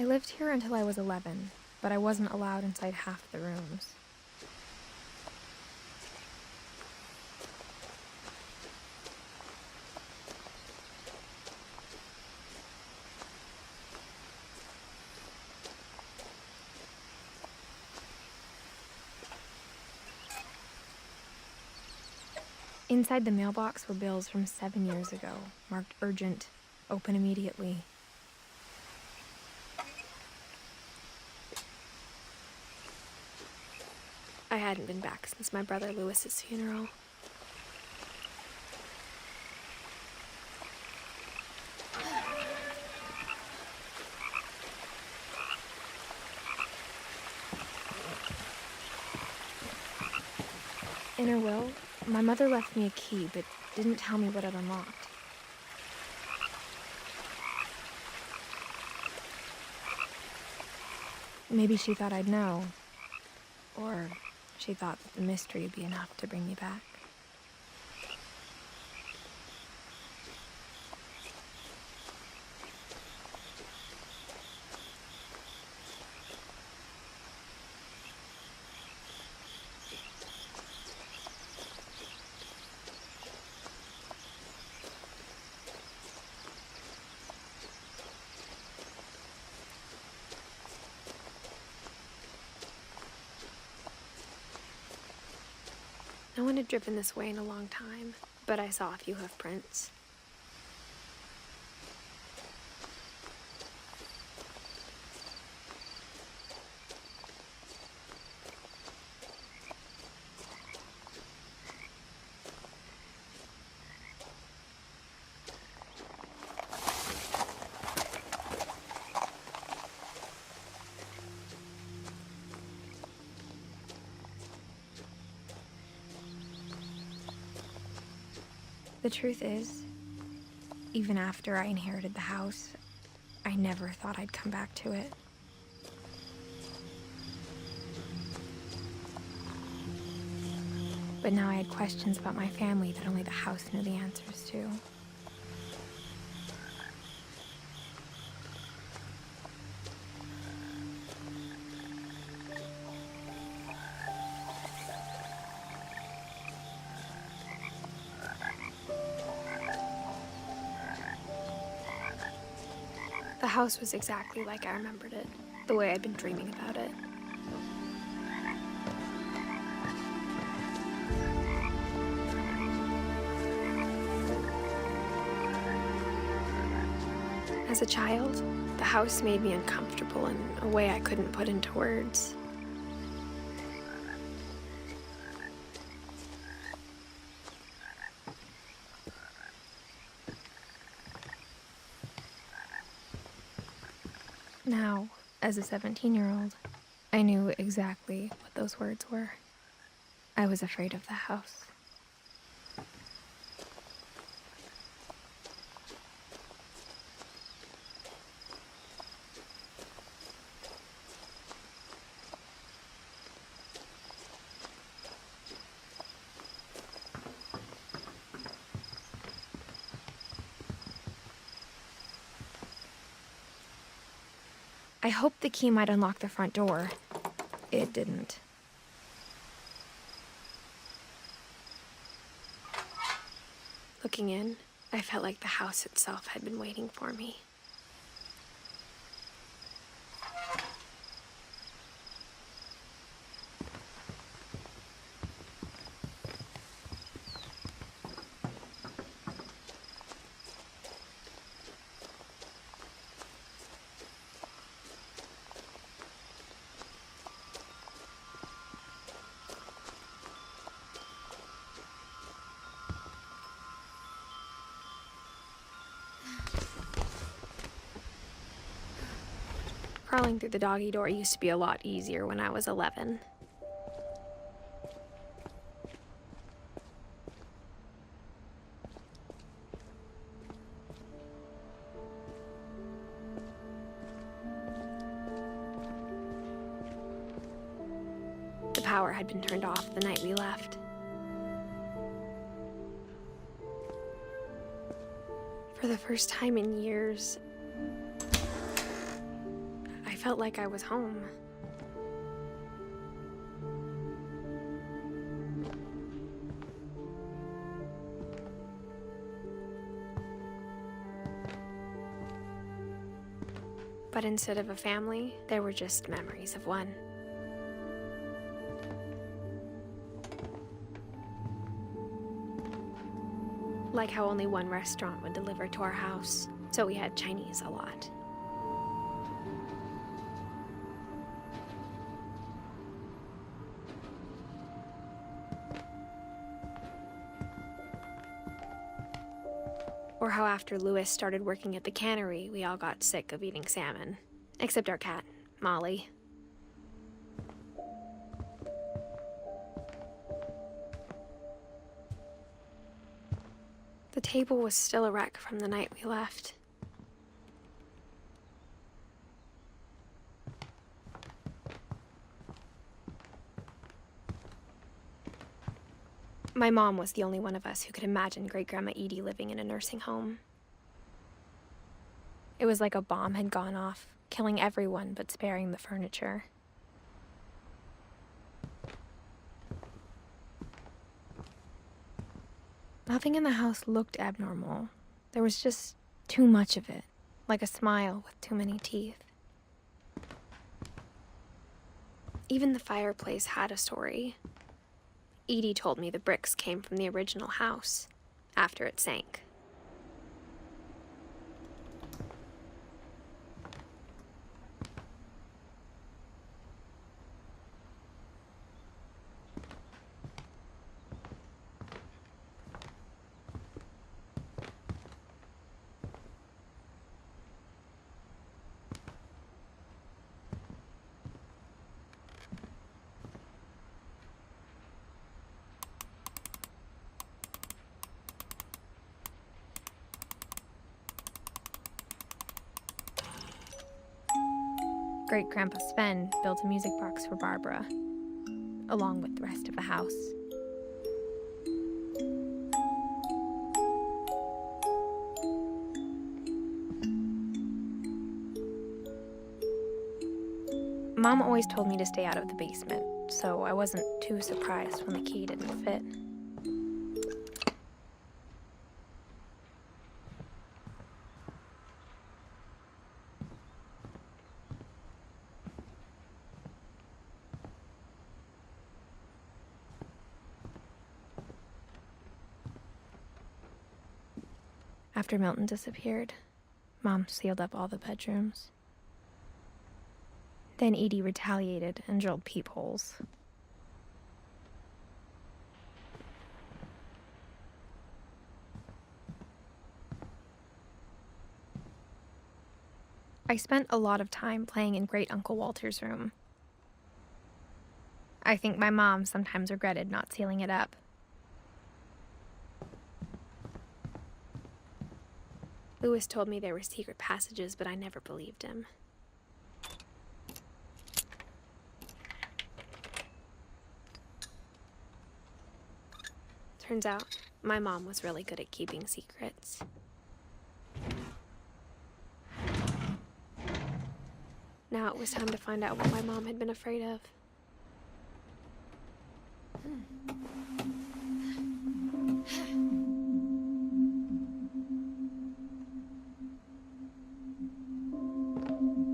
I lived here until I was 11, but I wasn't allowed inside half the rooms. Inside the mailbox were bills from 7 years ago, marked urgent, open immediately. I hadn't been back since my brother Lewis's funeral. In her will, my mother left me a key, but didn't tell me what it unlocked. Maybe she thought I'd know, or she thought that the mystery would be enough to bring me back. No one had driven this way in a long time, but I saw a few hoof prints. The truth is, even after I inherited the house, I never thought I'd come back to it. But now I had questions about my family that only the house knew the answers to. The house was exactly like I remembered it, the way I'd been dreaming about it. As a child, the house made me uncomfortable in a way I couldn't put into words. Now, as a 17-year-old, I knew exactly what those words were. I was afraid of the house. I hoped the key might unlock the front door. It didn't. Looking in, I felt like the house itself had been waiting for me. Crawling through the doggy door used to be a lot easier when I was 11. The power had been turned off the night we left. For the first time in years, felt like I was home. But instead of a family, there were just memories of one. Like how only one restaurant would deliver to our house, so we had Chinese a lot. Or how after Louis started working at the cannery, we all got sick of eating salmon. Except our cat, Molly. The table was still a wreck from the night we left. My mom was the only one of us who could imagine Great-Grandma Edie living in a nursing home. It was like a bomb had gone off, killing everyone but sparing the furniture. Nothing in the house looked abnormal. There was just too much of it, like a smile with too many teeth. Even the fireplace had a story. Edie told me the bricks came from the original house, after it sank. Great-Grandpa Sven built a music box for Barbara, along with the rest of the house. Mom always told me to stay out of the basement, so I wasn't too surprised when the key didn't fit. After Milton disappeared, Mom sealed up all the bedrooms. Then Edie retaliated and drilled peepholes. I spent a lot of time playing in Great Uncle Walter's room. I think my mom sometimes regretted not sealing it up. Louis told me there were secret passages, but I never believed him. Turns out, my mom was really good at keeping secrets. Now it was time to find out what my mom had been afraid of.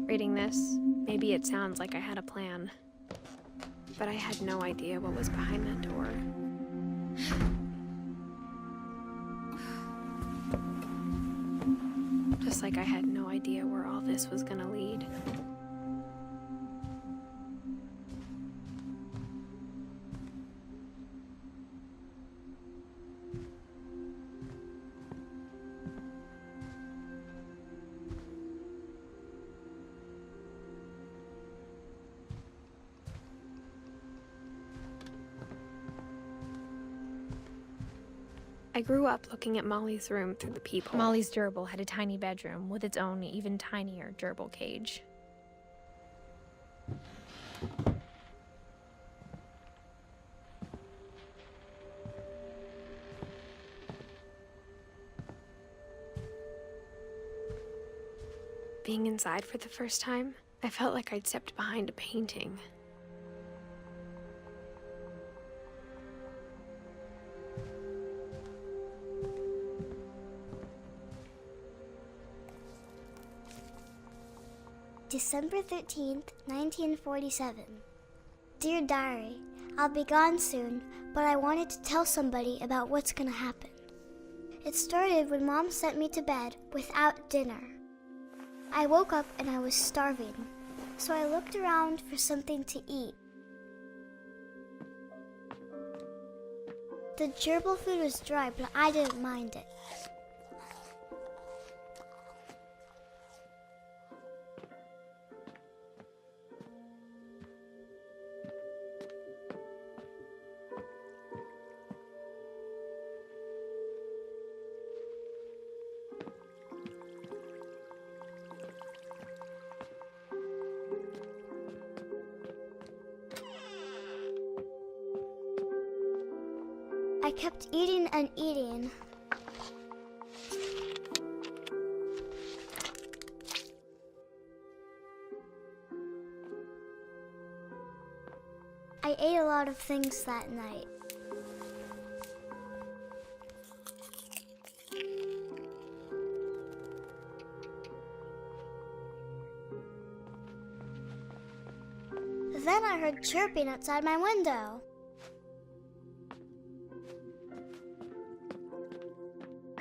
Reading this, maybe it sounds like I had a plan, but I had no idea what was behind that door. Just like I had no idea where all this was gonna lead. I grew up looking at Molly's room through the peephole. Molly's gerbil had a tiny bedroom with its own even tinier gerbil cage. Being inside for the first time, I felt like I'd stepped behind a painting. December 13th, 1947. Dear Diary, I'll be gone soon, but I wanted to tell somebody about what's gonna happen. It started when Mom sent me to bed without dinner. I woke up and I was starving, so I looked around for something to eat. The gerbil food was dry, but I didn't mind it. I kept eating and eating. I ate a lot of things that night. Then I heard chirping outside my window.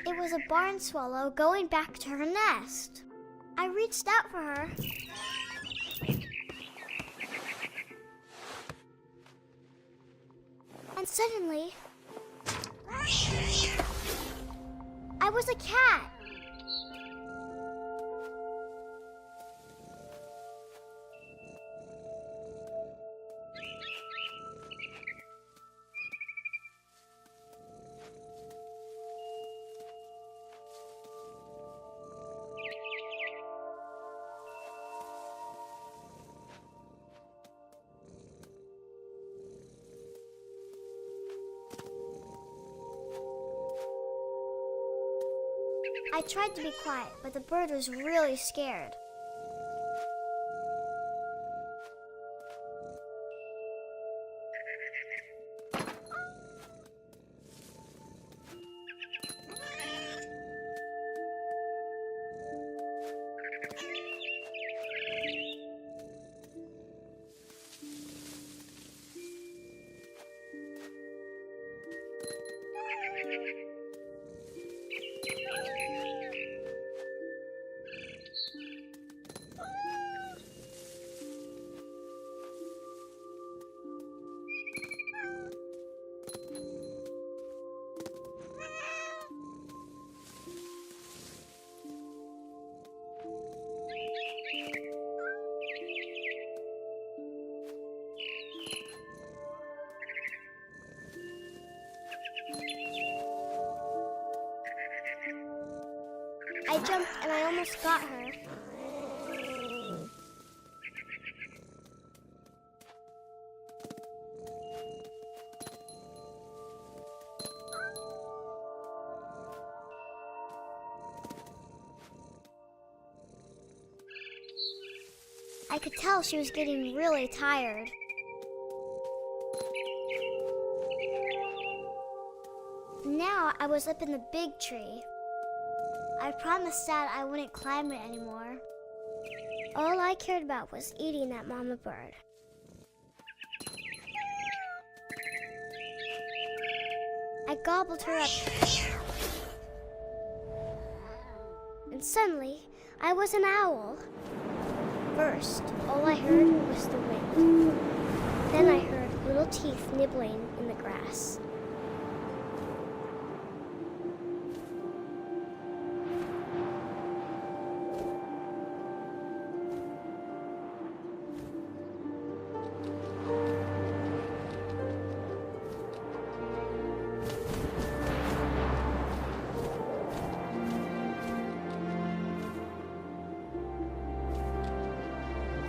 It was a barn swallow going back to her nest. I reached out for her. And suddenly, I was a cat. I tried to be quiet, but the bird was really scared. I jumped and I almost got her. I could tell she was getting really tired. Now I was up in the big tree. I promised Dad I wouldn't climb it anymore. All I cared about was eating that mama bird. I gobbled her up. And suddenly, I was an owl. First, all I heard was the wind. Then I heard little teeth nibbling in the grass.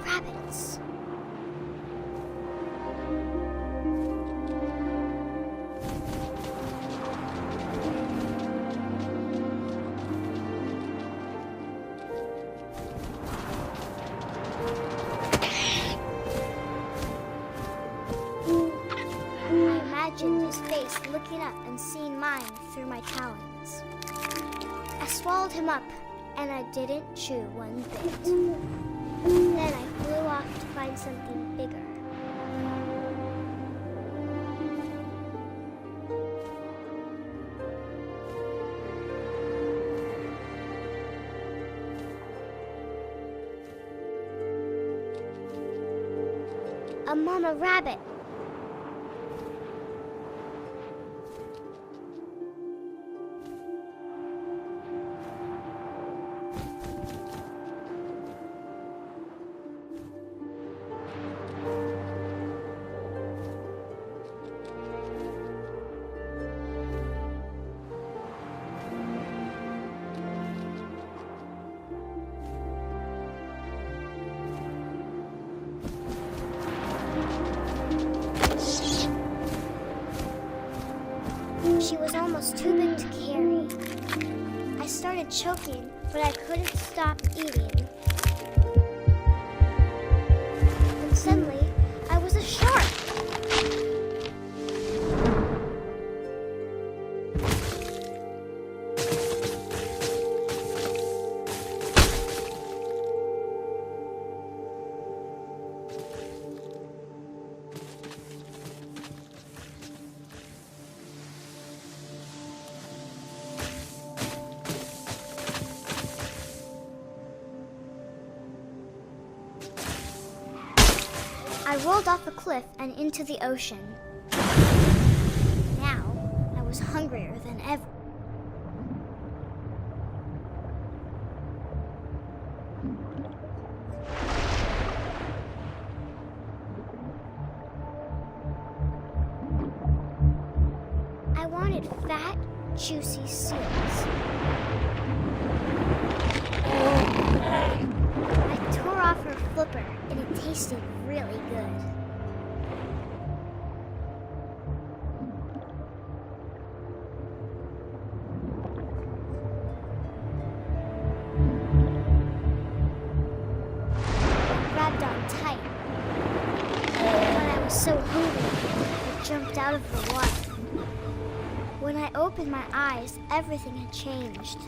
Rabbits. imagined his face looking up and seeing mine through my talons. I swallowed him up, and I didn't chew one bit. Then I flew off to find something bigger. A mama rabbit. She was almost too big to carry. I started choking, but I couldn't stop eating. And suddenly, I was a shark. I rolled off a cliff and into the ocean. Now, I was hungrier than ever. I wanted fat, juicy seals. I tore off her flipper, and it tasted really good. I grabbed on tight. When I was so hungry, I jumped out of the water. When I opened my eyes, everything had changed.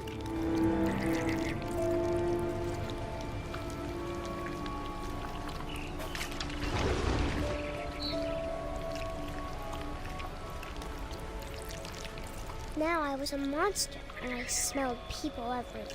Now I was a monster, and I smelled people everywhere.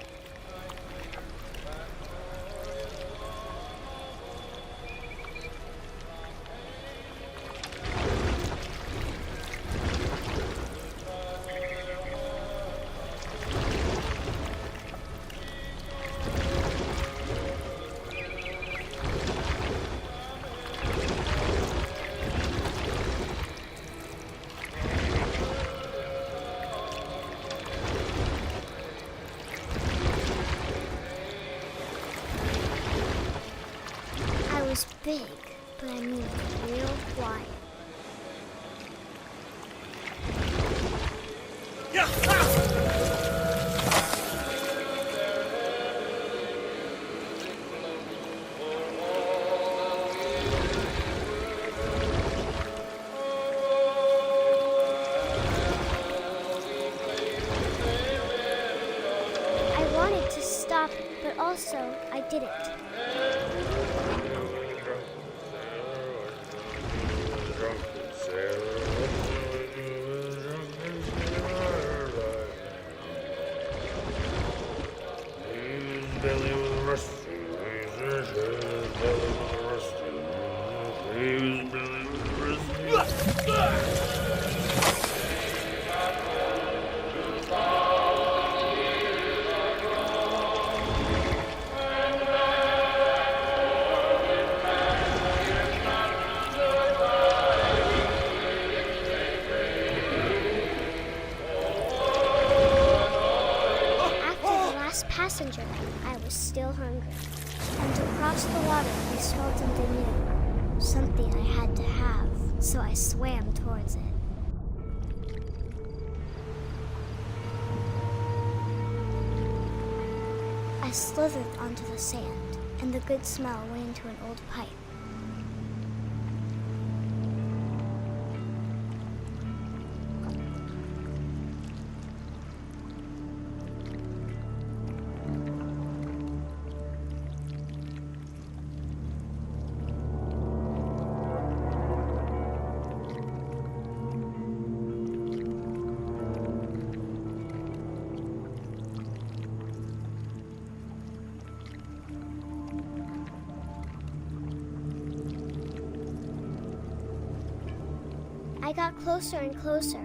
I was big, but I moved real quiet. I wanted to stop, but also I didn't. Passenger, I was still hungry. And to cross the water, I smelled something new. Something I had to have, so I swam towards it. I slithered onto the sand, and the good smell went into an old pipe. I got closer and closer.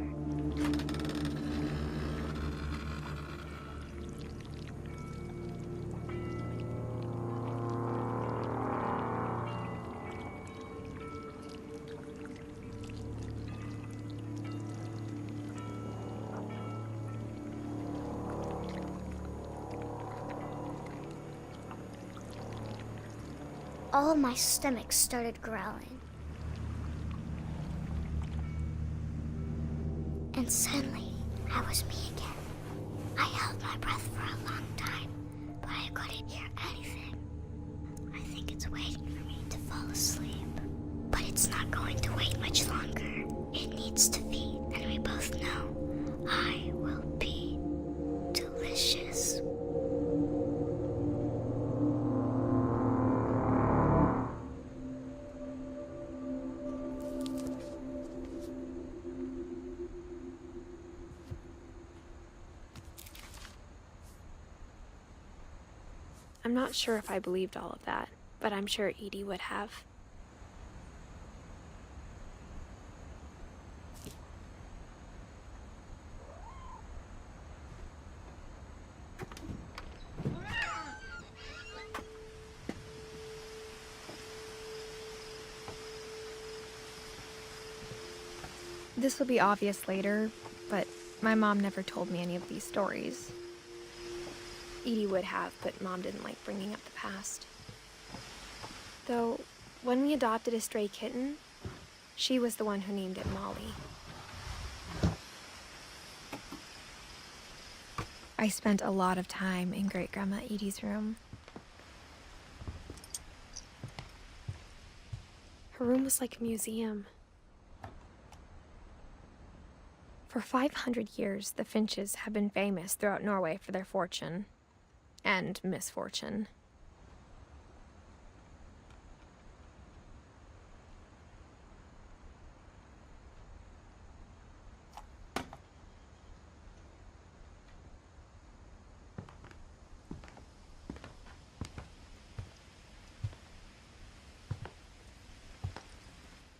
All of my stomach started growling. And suddenly, I was me again. I held my breath for a long time, but I couldn't hear anything. I think it's waiting for me to fall asleep. But it's not going to wait much longer. It needs to feed, and we both know I will be delicious. I'm not sure if I believed all of that, but I'm sure Edie would have. This will be obvious later, but my mom never told me any of these stories. Edie would have, but Mom didn't like bringing up the past. Though, when we adopted a stray kitten, she was the one who named it Molly. I spent a lot of time in Great-Grandma Edie's room. Her room was like a museum. For 500 years, the Finches have been famous throughout Norway for their fortune. And misfortune.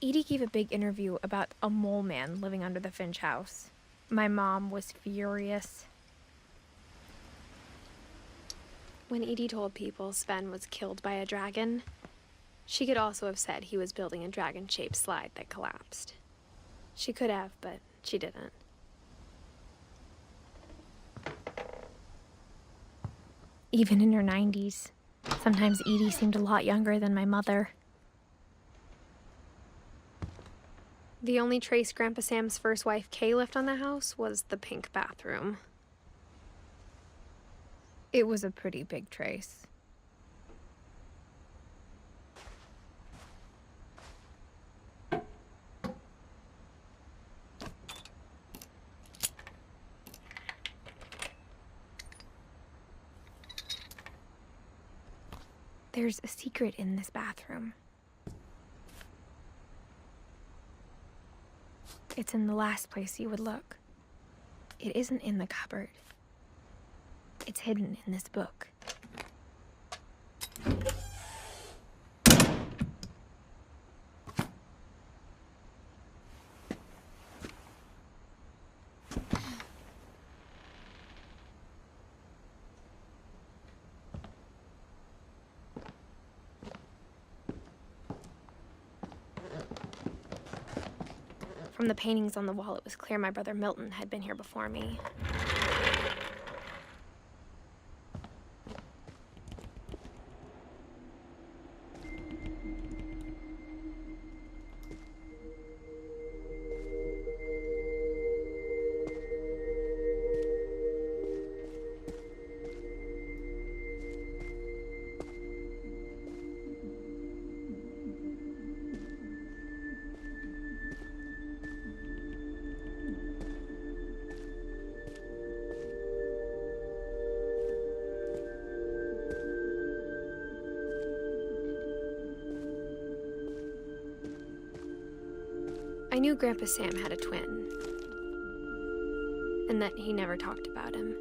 Edie gave a big interview about a mole man living under the Finch house. My mom was furious. When Edie told people Sven was killed by a dragon, she could also have said he was building a dragon-shaped slide that collapsed. She could have, but she didn't. Even in her 90s, sometimes Edie seemed a lot younger than my mother. The only trace Grandpa Sam's first wife, Kay, left on the house was the pink bathroom. It was a pretty big trace. There's a secret in this bathroom. It's in the last place you would look. It isn't in the cupboard. It's hidden in this book. From the paintings on the wall, it was clear my brother Milton had been here before me. I knew Grandpa Sam had a twin, and that he never talked about him.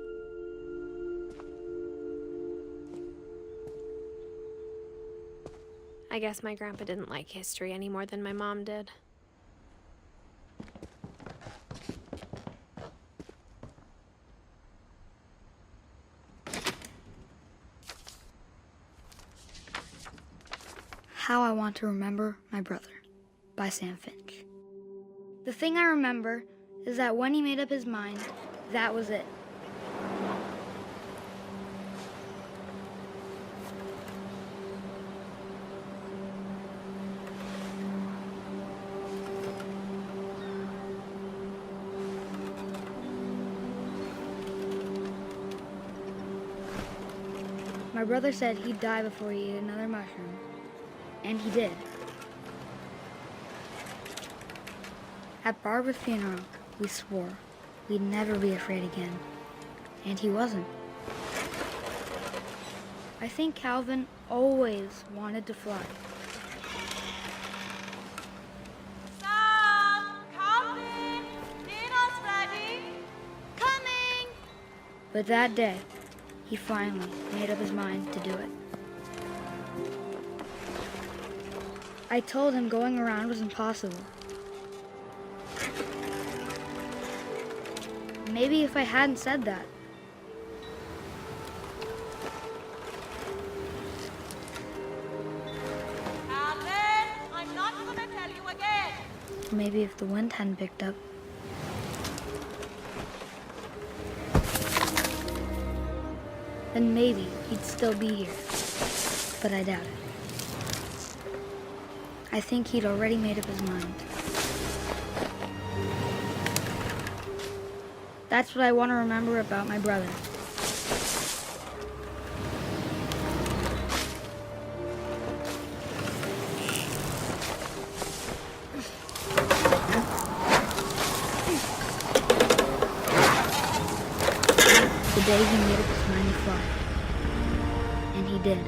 I guess my grandpa didn't like history any more than my mom did. How I Want to Remember My Brother by Sam Finch. The thing I remember is that when he made up his mind, that was it. My brother said he'd die before he ate another mushroom, and he did. At Barbara's funeral, we swore we'd never be afraid again, and he wasn't. I think Calvin always wanted to fly. Sam! Calvin! Dinner's ready! Coming! But that day, he finally made up his mind to do it. I told him going around was impossible. Maybe if I hadn't said that, Calvin! I'm not gonna tell you again! maybe if the wind hadn't picked up, then maybe he'd still be here. But I doubt it. I think he'd already made up his mind. That's what I want to remember about my brother. The day he made up his mind to fly. And he did.